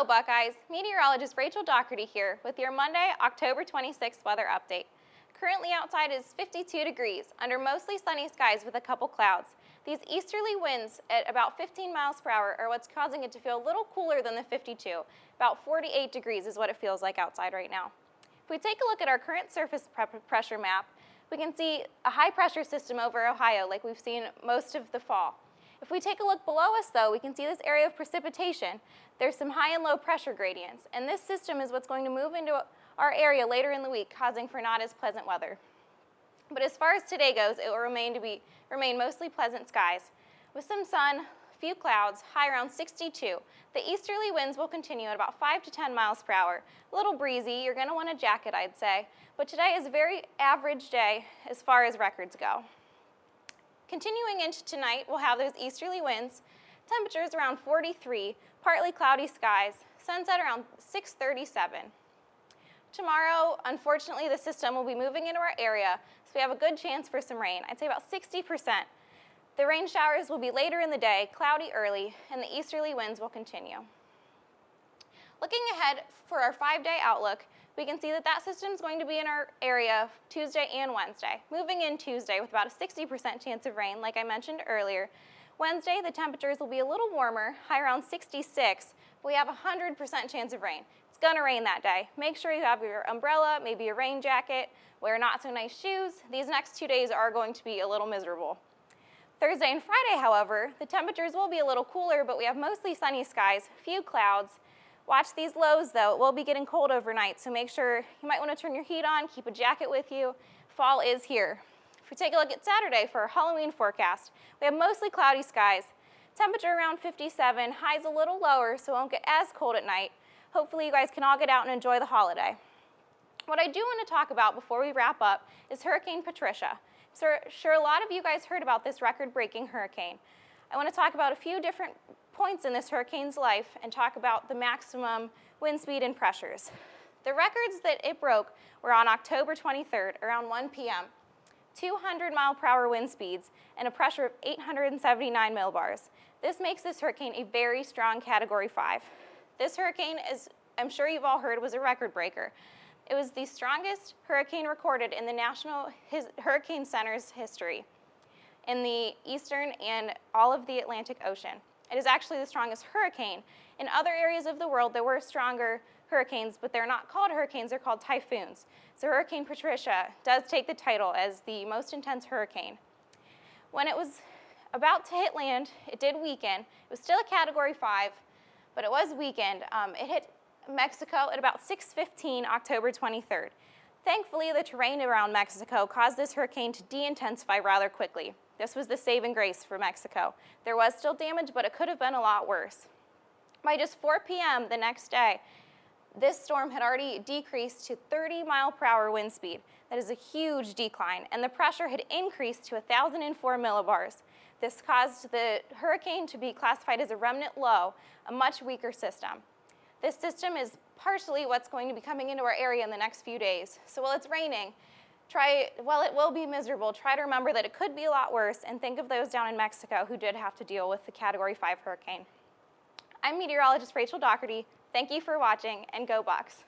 Hello, Buckeyes. Meteorologist Rachel Dougherty here with your Monday, October 26th weather update. Currently outside is 52 degrees under mostly sunny skies with a couple clouds. These easterly winds at about 15 miles per hour are what's causing it to feel a little cooler than the 52. About 48 degrees is what it feels like outside right now. If we take a look at our current surface pressure map, we can see a high pressure system over Ohio like we've seen most of the fall. If we take a look below us, though, we can see this area of precipitation. There's some high and low pressure gradients, and this system is what's going to move into our area later in the week, causing for not as pleasant weather. But as far as today goes, it will remain mostly pleasant skies, with some sun, few clouds, high around 62. The easterly winds will continue at about 5 to 10 miles per hour. A little breezy, you're going to want a jacket, I'd say. But today is a very average day as far as records go. Continuing into tonight, we'll have those easterly winds, temperatures around 43, partly cloudy skies, sunset around 6:37. Tomorrow, unfortunately, the system will be moving into our area, so we have a good chance for some rain. I'd say about 60%. The rain showers will be later in the day, cloudy early, and the easterly winds will continue. Looking ahead for our 5-day outlook, we can see that system is going to be in our area Tuesday and Wednesday. Moving in Tuesday with about a 60% chance of rain, like I mentioned earlier. Wednesday, the temperatures will be a little warmer, high around 66, but we have a 100% chance of rain. It's going to rain that day. Make sure you have your umbrella, maybe a rain jacket, wear not so nice shoes. These next 2 days are going to be a little miserable. Thursday and Friday, however, the temperatures will be a little cooler, but we have mostly sunny skies, few clouds. Watch these lows, though. It will be getting cold overnight, so make sure you might want to turn your heat on, keep a jacket with you. Fall is here. If we take a look at Saturday for our Halloween forecast, we have mostly cloudy skies. Temperature around 57, highs a little lower, so it won't get as cold at night. Hopefully you guys can all get out and enjoy the holiday. What I do want to talk about before we wrap up is Hurricane Patricia. Sure, a lot of you guys heard about this record-breaking hurricane. I want to talk about a few different points in this hurricane's life and talk about the maximum wind speed and pressures. The records that it broke were on October 23rd, around 1 p.m., 200 mile per hour wind speeds and a pressure of 879 millibars. This makes this hurricane a very strong Category 5. This hurricane, as I'm sure you've all heard, was a record breaker. It was the strongest hurricane recorded in the National Hurricane Center's history in the eastern and all of the Atlantic Ocean. It is actually the strongest hurricane. In other areas of the world, there were stronger hurricanes, but they're not called hurricanes, they're called typhoons. So Hurricane Patricia does take the title as the most intense hurricane. When it was about to hit land, it did weaken. It was still a Category 5, but it was weakened. It hit Mexico at about 6:15 October 23rd. Thankfully, the terrain around Mexico caused this hurricane to de-intensify rather quickly. This was the saving grace for Mexico. There was still damage, but it could have been a lot worse. By just 4 p.m. the next day, this storm had already decreased to 30 mile per hour wind speed. That is a huge decline, and the pressure had increased to 1,004 millibars. This caused the hurricane to be classified as a remnant low, a much weaker system. This system is partially what's going to be coming into our area in the next few days. So while it's raining, while it will be miserable, try to remember that it could be a lot worse and think of those down in Mexico who did have to deal with the Category 5 hurricane. I'm meteorologist Rachel Dougherty. Thank you for watching, and go Bucks.